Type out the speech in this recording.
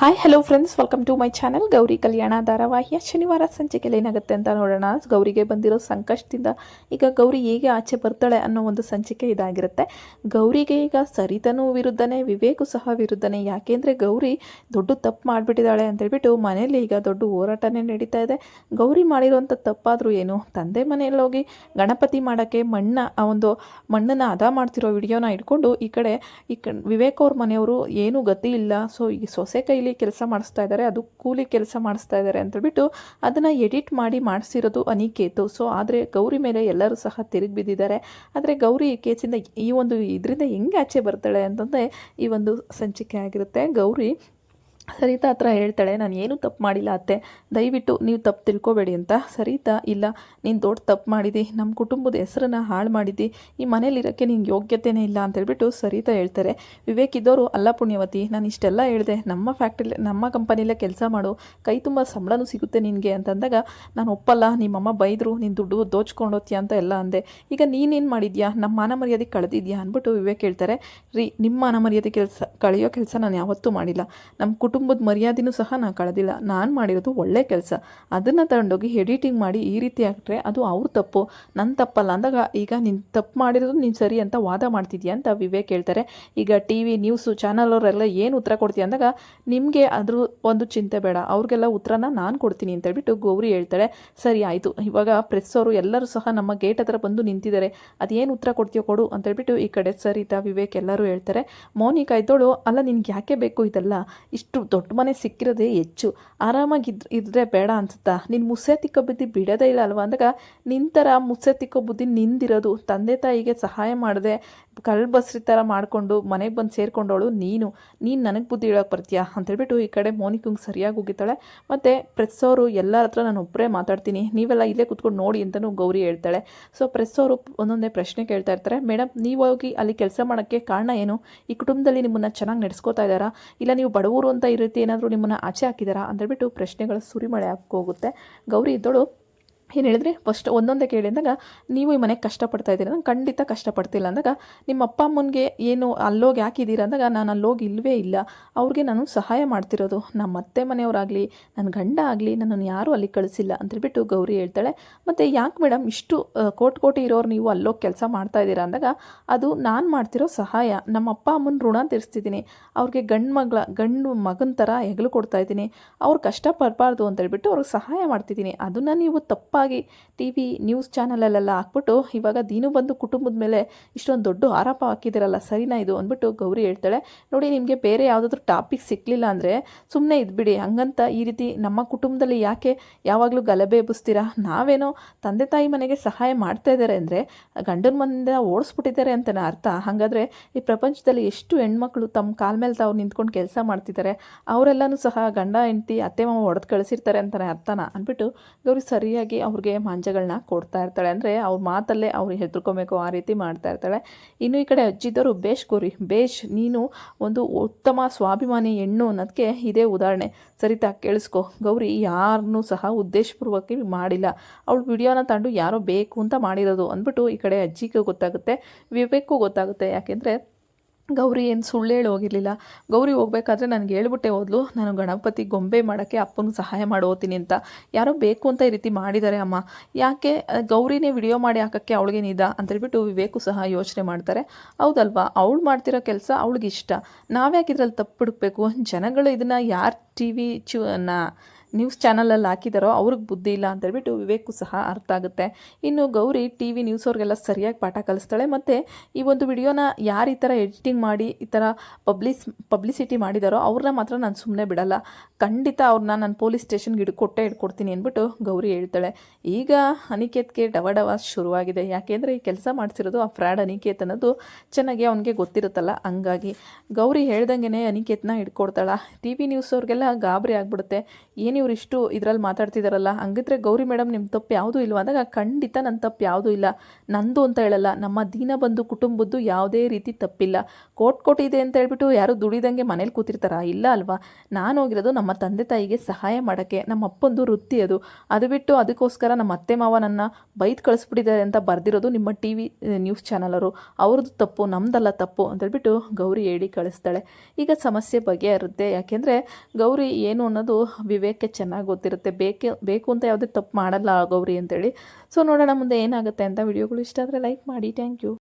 Hi hello friends, welcome to my channel. Gauri Kalyana ಧಾರಾವಾಹಿಯ ಶನಿವಾರ ಸಂಚಿಕೆಯಲ್ಲಿ ಏನಾಗುತ್ತೆ ಅಂತ ನೋಡೋಣ. ಗೌರಿಗೆ ಬಂದಿರೋ ಸಂಕಷ್ಟದಿಂದ ಈಗ ಗೌರಿ ಹೇಗೆ ಆಚೆ ಬರ್ತಾಳೆ ಅನ್ನೋ ಒಂದು ಸಂಚಿಕೆ ಇದಾಗಿರುತ್ತೆ. ಗೌರಿಗೆ ಈಗ ಸರಿತನೂ ವಿರುದ್ಧನೇ, ವಿವೇಕು ಸಹ ವಿರುದ್ಧನೇ. ಯಾಕೆಂದರೆ ಗೌರಿ ದೊಡ್ಡ ತಪ್ಪು ಮಾಡಿಬಿಟ್ಟಿದ್ದಾಳೆ ಅಂತೇಳ್ಬಿಟ್ಟು ಮನೆಯಲ್ಲಿ ಈಗ ದೊಡ್ಡ ಹೋರಾಟನೇ ನಡೀತಾ ಇದೆ. ಗೌರಿ ಮಾಡಿರೋಂಥ ತಪ್ಪಾದರೂ ಏನು, ತಂದೆ ಮನೆಯಲ್ಲಿ ಹೋಗಿ ಗಣಪತಿ ಮಾಡೋಕ್ಕೆ ಮಣ್ಣನ್ನು ಹದ ಮಾಡ್ತಿರೋ ವಿಡಿಯೋನ ಇಟ್ಕೊಂಡು ಈ ಕಡೆ ವಿವೇಕ್ ಅವ್ರ ಮನೆಯವರು ಏನೂ ಗತಿ ಇಲ್ಲ, ಸೊ ಈ ಸೊಸೆ ಕೈಲಿ ಕೆಲಸ ಮಾಡಿಸ್ತಾ ಇದ್ದಾರೆ, ಅದು ಕೂಲಿ ಕೆಲಸ ಮಾಡಿಸ್ತಾ ಇದ್ದಾರೆ ಅಂತೇಳ್ಬಿಟ್ಟು ಅದನ್ನು ಎಡಿಟ್ ಮಾಡಿ ಮಾಡಿಸಿರೋದು ಅನಿಕೇತು. ಸೊ ಆದರೆ ಗೌರಿ ಮೇಲೆ ಎಲ್ಲರೂ ಸಹ ತಿರುಗಿ ಬಿದ್ದಿದ್ದಾರೆ. ಆದರೆ ಗೌರಿ ಈ ಕೇಸಿಂದ ಇದರಿಂದ ಹೆಂಗೆ ಆಚೆ ಬರ್ತಾಳೆ ಅಂತಂದರೆ ಈ ಒಂದು ಸಂಚಿಕೆ ಆಗಿರುತ್ತೆ. ಗೌರಿ ಸರಿತಾ ಹತ್ರ ಹೇಳ್ತಾಳೆ, ನಾನು ಏನೂ ತಪ್ಪು ಮಾಡಿಲ್ಲ ಅತ್ತೆ, ದಯವಿಟ್ಟು ನೀವು ತಪ್ಪು ತಿಳ್ಕೊಬೇಡಿ ಅಂತ. ಸರಿತಾ, ಇಲ್ಲ ನೀನು ದೊಡ್ಡ ತಪ್ಪು ಮಾಡಿದ್ದಿ, ನಮ್ಮ ಕುಟುಂಬದ ಹೆಸರನ್ನು ಹಾಳು ಮಾಡಿದ್ದಿ, ಈ ಮನೇಲಿರೋಕ್ಕೆ ನಿಂಗೆ ಯೋಗ್ಯತೆಯೇ ಇಲ್ಲ ಅಂತೇಳ್ಬಿಟ್ಟು ಸರಿತಾ ಹೇಳ್ತಾರೆ. ವಿವೇಕ್ ಇದ್ದವರು, ಅಲ್ಲ ಪುಣ್ಯವತಿ, ನಾನು ಇಷ್ಟೆಲ್ಲ ಹೇಳಿದೆ, ನಮ್ಮ ಕಂಪನಿಲೇ ಕೆಲಸ ಮಾಡು, ಕೈ ತುಂಬ ಸಂಬಳನೂ ಸಿಗುತ್ತೆ ನಿನಗೆ ಅಂತಂದಾಗ ನಾನು ಒಪ್ಪಲ್ಲ, ನಿಮ್ಮಮ್ಮ ಬೈದರು, ನೀನು ದುಡ್ಡು ದೋಚ್ಕೊಂಡೋತ್ತೀಯ ಅಂತ ಎಲ್ಲ ಅಂದೆ. ಈಗ ನೀನೇನು ಮಾಡಿದ್ಯಾ, ನಮ್ಮ ಮಾನ ಮರ್ಯಾದೆ ಕಳೆದಿದ್ಯಾ ಅಂದ್ಬಿಟ್ಟು ವಿವೇಕ್ ಹೇಳ್ತಾರೆ, ರೀ ನಿಮ್ಮ ಮಾನ ಮರ್ಯಾದೆ ಕಳೆಯೋ ಕೆಲಸ ನಾನು ಯಾವತ್ತೂ ಮಾಡಿಲ್ಲ, ನಮ್ಮ ಕುಟುಂಬದ ಮರ್ಯಾದೆನೂ ಸಹ ನಾನು ಕಳೆದಿಲ್ಲ, ನಾನು ಮಾಡಿರೋದು ಒಳ್ಳೆ ಕೆಲಸ, ಅದನ್ನು ತಗೊಂಡೋಗಿ ಎಡಿಟಿಂಗ್ ಮಾಡಿ ಈ ರೀತಿ ಆಗ್ತರೆ ಅದು ಅವ್ರ ತಪ್ಪು, ನನ್ನ ತಪ್ಪಲ್ಲ ಅಂದಾಗ ಈಗ ನೀನು ತಪ್ಪು ಮಾಡಿರೋದು ನೀನು ಸರಿ ಅಂತ ವಾದ ಮಾಡ್ತಿದ್ಯಾ ಅಂತ ವಿವೇಕ್ ಹೇಳ್ತಾರೆ. ಈಗ ಟಿ ವಿ ನ್ಯೂಸು ಚಾನಲ್ ಏನು ಉತ್ತರ ಕೊಡ್ತೀಯ ಅಂದಾಗ ನಿಮಗೆ ಅದ್ರ ಒಂದು ಚಿಂತೆ ಬೇಡ, ಅವ್ರಿಗೆಲ್ಲ ಉತ್ತರನ ನಾನು ಕೊಡ್ತೀನಿ ಅಂತೇಳ್ಬಿಟ್ಟು ಗೌರಿ ಹೇಳ್ತಾಳೆ. ಸರಿ ಆಯಿತು, ಇವಾಗ ಪ್ರೆಸ್ ಅವರು ಎಲ್ಲರೂ ಸಹ ನಮ್ಮ ಗೇಟ್ ಹತ್ರ ಬಂದು ನಿಂತಿದ್ದಾರೆ, ಅದೇನು ಉತ್ತರ ಕೊಡ್ತೀಯೋ ಕೊಡು ಅಂತೇಳ್ಬಿಟ್ಟು ಈ ಕಡೆ ಸರಿತಾ ವಿವೇಕ್ ಎಲ್ಲರೂ ಹೇಳ್ತಾರೆ. ಮೌನಿಕಾ ಇದ್ದೋಳು, ಅಲ್ಲ ನಿನ್ಗೆ ಯಾಕೆ ಬೇಕು ಇದೆಲ್ಲ, ಇಷ್ಟು ದೊಡ್ಡ ಮನೆ ಸಿಕ್ಕಿರೋದೇ ಹೆಚ್ಚು, ಇದ್ರೆ ಬೇಡ ಅನ್ಸುತ್ತಾ, ನಿನ್ನ ಮುಸ್ಸೆ ತಿಕ್ಕೋ ಬುದ್ಧಿ ಬಿಡೋದೇ ಇಲ್ಲ ಅಲ್ವಾ ಅಂದಾಗ, ನಿಂತರ ಮುಸ್ಸೆ ತಿಕ್ಕೋ ಬುದ್ಧಿ ನಿಂದಿರೋದು, ತಂದೆ ತಾಯಿಗೆ ಸಹಾಯ ಮಾಡದೆ ಬಸ್ರಿ ಥರ ಮಾಡಿಕೊಂಡು ಮನೆಗೆ ಬಂದು ಸೇರಿಕೊಂಡವಳು ನೀನು ನನಗೆ ಬುದ್ಧಿ ಹೇಳೋಕೆ ಬರ್ತೀಯಾ ಅಂತೇಳ್ಬಿಟ್ಟು ಈ ಕಡೆ ಮೋನಿಕಂಗೆ ಸರಿಯಾಗಿ ಹೋಗಿದ್ದಾಳೆ. ಮತ್ತು ಪ್ರೆಸ್ ಅವರು ಎಲ್ಲರ ಹತ್ರ ನಾನು ಒಬ್ಬರೇ ಮಾತಾಡ್ತೀನಿ, ನೀವೆಲ್ಲ ಇಲ್ಲೇ ಕೂತ್ಕೊಂಡು ನೋಡಿ ಅಂತಲೂ ಗೌರಿ ಹೇಳ್ತಾಳೆ. ಸೊ ಪ್ರೆಸ್ ಅವರು ಒಂದೊಂದೇ ಪ್ರಶ್ನೆ ಕೇಳ್ತಾ ಇರ್ತಾರೆ. ಮೇಡಮ್, ನೀವು ಹೋಗಿ ಅಲ್ಲಿ ಕೆಲಸ ಮಾಡೋಕ್ಕೆ ಕಾರಣ ಏನು, ಈ ಕುಟುಂಬದಲ್ಲಿ ನಿಮ್ಮನ್ನು ಚೆನ್ನಾಗಿ ನಡೆಸ್ಕೋತಾ ಇದ್ದಾರಾ, ಇಲ್ಲ ನೀವು ಬಡವರು ಅಂತ ಈ ರೀತಿ ಏನಾದರೂ ನಿಮ್ಮನ್ನು ಆಚೆ ಹಾಕಿದಾರಾ ಅಂತೇಳ್ಬಿಟ್ಟು ಪ್ರಶ್ನೆಗಳ ಸುರಿಮಳೆ ಹಾಕೋಗುತ್ತೆ. ಗೌರಿ ಇದ್ದೋಳು ಏನು ಹೇಳಿದ್ರೆ ಫಸ್ಟ್ ಒಂದೊಂದೇ ಕೇಳಿ ಅಂದಾಗ, ನೀವು ಈ ಮನೆಗೆ ಕಷ್ಟಪಡ್ತಾ ಇದ್ದೀರ, ನಾನು ಖಂಡಿತ ಕಷ್ಟಪಡ್ತಿಲ್ಲ ಅಂದಾಗ, ನಿಮ್ಮ ಅಪ್ಪ ಅಮ್ಮನಿಗೆ ಏನು ಅಲ್ಲೋಗಿ ಹಾಕಿದ್ದೀರ ಅಂದಾಗ, ನಾನು ಅಲ್ಲೋಗಿ ಇಲ್ಲವೇ ಇಲ್ಲ, ಅವ್ರಿಗೆ ನಾನು ಸಹಾಯ ಮಾಡ್ತಿರೋದು, ನಮ್ಮ ಅತ್ತೆ ಮನೆಯವರಾಗಲಿ ನನ್ನ ಗಂಡ ಆಗಲಿ ನನ್ನನ್ನು ಯಾರೂ ಅಲ್ಲಿ ಕಳಿಸಿಲ್ಲ ಅಂತೇಳ್ಬಿಟ್ಟು ಗೌರಿ ಹೇಳ್ತಾಳೆ. ಮತ್ತು ಯಾಕೆ ಮೇಡಮ್ ಇಷ್ಟು ಕೋಟಿ ಇರೋರು ನೀವು ಅಲ್ಲೋಗಿ ಕೆಲಸ ಮಾಡ್ತಾ ಇದ್ದೀರಾ ಅಂದಾಗ, ಅದು ನಾನು ಮಾಡ್ತಿರೋ ಸಹಾಯ, ನಮ್ಮ ಅಪ್ಪ ಅಮ್ಮನ ಋಣ ತೀರಿಸ್ತಿದ್ದೀನಿ, ಅವ್ರಿಗೆ ಗಂಡು ಮಗನ ಥರ ಹೆಗಲು ಕೊಡ್ತಾ ಇದ್ದೀನಿ, ಅವ್ರು ಕಷ್ಟಪಡಬಾರ್ದು ಅಂತೇಳ್ಬಿಟ್ಟು ಅವ್ರಿಗೆ ಸಹಾಯ ಮಾಡ್ತಿದ್ದೀನಿ, ಅದನ್ನು ನೀವು ತಪ್ಪಾಗಿ ಟಿ ವಿ ನ್ಯೂಸ್ ಚಾನಲಲ್ಲೆಲ್ಲ ಹಾಕ್ಬಿಟ್ಟು ಇವಾಗ ದೀನು ಬಂದು ಕುಟುಂಬದ ಮೇಲೆ ಇಷ್ಟೊಂದು ದೊಡ್ಡ ಆರೋಪ ಹಾಕಿದಿರಲ್ಲ, ಸರಿನಾ ಇದು ಅಂದ್ಬಿಟ್ಟು ಗೌರಿ ಹೇಳ್ತಾಳೆ. ನೋಡಿ, ನಿಮಗೆ ಬೇರೆ ಯಾವುದಾದ್ರೂ ಟಾಪಿಕ್ ಸಿಕ್ಕಲಿಲ್ಲ ಅಂದರೆ ಸುಮ್ಮನೆ ಇದ್ಬಿಡಿ, ಹಂಗಂತ ಈ ರೀತಿ ನಮ್ಮ ಕುಟುಂಬದಲ್ಲಿ ಯಾಕೆ ಯಾವಾಗಲೂ ಗಲಭೆ ಎಬ್ಬಿಸ್ತೀರಾ, ನಾವೇನೋ ತಂದೆ ತಾಯಿ ಮನೆಗೆ ಸಹಾಯ ಮಾಡ್ತಾ ಇದ್ದಾರೆ ಅಂದರೆ ಗಂಡನ ಮನೆಯಿಂದ ಓಡಿಸ್ಬಿಟ್ಟಿದ್ದಾರೆ ಅಂತಲೇ ಅರ್ಥ. ಹಾಗಾದರೆ ಈ ಪ್ರಪಂಚದಲ್ಲಿ ಎಷ್ಟು ಹೆಣ್ಮಕ್ಳು ತಮ್ಮ ಕಾಲ ಮೇಲೆ ತಾವು ನಿಂತ್ಕೊಂಡು ಕೆಲಸ ಮಾಡ್ತಿದ್ದಾರೆ, ಅವರೆಲ್ಲನೂ ಸಹ ಗಂಡ ಹೆಂಡತಿ ಅತ್ತೆ ಮಾವ ಹೊಡೆದು ಕಳಿಸಿರ್ತಾರೆ ಅಂತಲೇ ಅರ್ಥನ ಅಂದ್ಬಿಟ್ಟು ಗೌರಿ ಸರಿಯಾಗಿ ಅವ್ರಿಗೆ ಮಾಂಜಗಳನ್ನ ಕೊಡ್ತಾ ಇರ್ತಾಳೆ. ಅಂದರೆ ಅವ್ರ ಮಾತಲ್ಲೇ ಅವ್ರಿಗೆ ಹೆದರ್ಕೊಬೇಕು ಆ ರೀತಿ ಮಾಡ್ತಾ ಇರ್ತಾಳೆ. ಇನ್ನು ಈ ಕಡೆ ಅಜ್ಜಿದವರು, ಬೇಷ್ ಗೌರಿ ಬೇಷ್, ನೀನು ಒಂದು ಉತ್ತಮ ಸ್ವಾಭಿಮಾನಿ ಹೆಣ್ಣು ಅನ್ನೋದಕ್ಕೆ ಇದೇ ಉದಾಹರಣೆ. ಸರಿತಾ ಕೇಳಿಸ್ಕೊ, ಗೌರಿ ಯಾರನ್ನೂ ಸಹ ಉದ್ದೇಶಪೂರ್ವಕವಾಗಿ ಮಾಡಿಲ್ಲ, ಅವಳು ವಿಡಿಯೋನ ತಂದು ಯಾರೋ ಬೇಕು ಅಂತ ಮಾಡಿರೋದು ಅಂದ್ಬಿಟ್ಟು ಈ ಕಡೆ ಅಜ್ಜಿಗೆ ಗೊತ್ತಾಗುತ್ತೆ, ವಿವೇಕ್ಕೂ ಗೊತ್ತಾಗುತ್ತೆ. ಯಾಕೆಂದರೆ ಗೌರಿ ಏನು ಸುಳ್ಳು ಹೇಳಿ ಹೋಗಿರಲಿಲ್ಲ. ಗೌರಿ ಹೋಗ್ಬೇಕಾದ್ರೆ ನನಗೆ ಹೇಳ್ಬಿಟ್ಟೆ ಹೋದ್ಲು, ನಾನು ಗಣಪತಿ ಗೊಂಬೆ ಮಾಡೋಕ್ಕೆ ಅಪ್ಪನಿಗೆ ಸಹಾಯ ಹೋಗ್ತೀನಿ ಅಂತ, ಯಾರೋ ಬೇಕು ಅಂತ ಈ ರೀತಿ ಮಾಡಿದ್ದಾರೆ ಅಮ್ಮ, ಯಾಕೆ ಗೌರಿನೇ ವಿಡಿಯೋ ಮಾಡಿ ಹಾಕೋಕ್ಕೆ ಅವಳಿಗೇನಿದ ಅಂತೇಳ್ಬಿಟ್ಟು ವಿವೇಕು ಸಹ ಯೋಚನೆ ಮಾಡ್ತಾರೆ. ಹೌದಲ್ವಾ, ಅವಳು ಮಾಡ್ತಿರೋ ಕೆಲಸ ಅವಳಿಗಿಷ್ಟ, ನಾವ್ಯಾಕೆ ಇದ್ರಲ್ಲಿ ತಪ್ಪು ಹುಡುಕ್ಬೇಕು, ಜನಗಳು ಇದನ್ನು ಯಾರು ಟಿ ವಿ ನ್ಯೂಸ್ ಚಾನಲಲ್ಲಿ ಹಾಕಿದಾರೋ ಅವ್ರಿಗೆ ಬುದ್ಧಿ ಇಲ್ಲ ಅಂತೇಳ್ಬಿಟ್ಟು ವಿವೇಕು ಸಹ ಅರ್ಥ ಆಗುತ್ತೆ. ಇನ್ನು ಗೌರಿ ಟಿ ವಿ ನ್ಯೂಸ್ ಅವ್ರಿಗೆಲ್ಲ ಸರಿಯಾಗಿ ಪಾಠ ಕಲಿಸ್ತಾಳೆ. ಮತ್ತು ಈ ಒಂದು ವಿಡಿಯೋನ ಯಾರು ಈ ಥರ ಎಡಿಟಿಂಗ್ ಮಾಡಿ ಈ ಥರ ಪಬ್ಲಿಸಿಟಿ ಮಾಡಿದಾರೋ ಅವ್ರನ್ನ ಮಾತ್ರ ನಾನು ಸುಮ್ಮನೆ ಬಿಡಲ್ಲ, ಖಂಡಿತ ಅವ್ರನ್ನ ನಾನು ಪೊಲೀಸ್ ಸ್ಟೇಷನ್ಗೆ ಹಿಡ್ಕೊಡ್ತೀನಿ ಅಂದ್ಬಿಟ್ಟು ಗೌರಿ ಹೇಳ್ತಾಳೆ. ಈಗ ಅನಿಕೇತ್ಗೆ ಡವ ಶುರುವಾಗಿದೆ. ಯಾಕೆಂದರೆ ಈ ಕೆಲಸ ಮಾಡಿಸಿರೋದು ಆ ಫ್ರಾಡ್ ಅನಿಕೇತ್ ಅನ್ನೋದು ಚೆನ್ನಾಗಿ ಅವನಿಗೆ ಗೊತ್ತಿರುತ್ತಲ್ಲ, ಹಂಗಾಗಿ ಗೌರಿ ಹೇಳ್ದಂಗೆ ಅನಿಕೇತ್ನ ಹಿಡ್ಕೊಡ್ತಾಳ. ಟಿ ವಿ ನ್ಯೂಸ್ ಅವ್ರಿಗೆಲ್ಲ ಗಾಬರಿ ಆಗಿಬಿಡುತ್ತೆ, ಏನು ಇವ್ರು ಇಷ್ಟು ಇದರಲ್ಲಿ ಮಾತಾಡ್ತಿದ್ದಾರಲ್ಲ, ಹಂಗಿದ್ರೆ ಗೌರಿ ಮೇಡಮ್ ನಿಮ್ಮ ತಪ್ಪು ಯಾವುದೂ ಇಲ್ವಾ ಅಂದಾಗ, ಖಂಡಿತ ನನ್ನ ತಪ್ಪು ಯಾವುದೂ ಇಲ್ಲ, ನಂದು ಅಂತ ಹೇಳಲ್ಲ, ನಮ್ಮ ದೀನಬಂಧು ಕುಟುಂಬದ್ದು ಯಾವುದೇ ರೀತಿ ತಪ್ಪಿಲ್ಲ. ಕೋಟಿ ಇದೆ ಅಂತ ಹೇಳ್ಬಿಟ್ಟು ಯಾರು ದುಡಿದಂಗೆ ಮನೇಲಿ ಕೂತಿರ್ತಾರಾ? ಇಲ್ಲ ಅಲ್ವಾ? ನಾನು ಹೋಗಿರೋದು ನಮ್ಮ ತಂದೆ ತಾಯಿಗೆ ಸಹಾಯ ಮಾಡೋಕ್ಕೆ. ನಮ್ಮ ಅಪ್ಪಂದು ವೃತ್ತಿ ಅದು. ಅದು ಬಿಟ್ಟು ಅದಕ್ಕೋಸ್ಕರ ನಮ್ಮ ಅತ್ತೆ ಮಾವ ನನ್ನ ಬೈದು ಕಳಿಸ್ಬಿಟ್ಟಿದ್ದಾರೆ ಅಂತ ಬರೆದಿರೋದು ನಿಮ್ಮ ಟಿ ವಿ ನ್ಯೂಸ್ ಚಾನಲರು. ಅವ್ರದ್ದು ತಪ್ಪು, ನಮ್ದಲ್ಲ ತಪ್ಪು ಅಂತೇಳ್ಬಿಟ್ಟು ಗೌರಿ ಹೇಳಿ ಕಳಿಸ್ತಾಳೆ. ಈಗ ಸಮಸ್ಯೆ ಬಗೆಹರುತ್ತೆ. ಯಾಕೆಂದರೆ ಗೌರಿ ಏನು ಅನ್ನೋದು ವಿವೇಕ್ಗೆ ಚೆನ್ನಾಗಿ ಗೊತ್ತಿರುತ್ತೆ. ಬೇಕು ಅಂತ ಯಾವುದೇ ತಪ್ಪು ಮಾಡಲ್ಲ ಗೌರಿ ಅಂತೇಳಿ. ಸೊ ನೋಡೋಣ ಮುಂದೆ ಏನಾಗುತ್ತೆ ಅಂತ. ವಿಡಿಯೋಗಳು ಇಷ್ಟ ಆದರೆ ಲೈಕ್ ಮಾಡಿ. Thank you.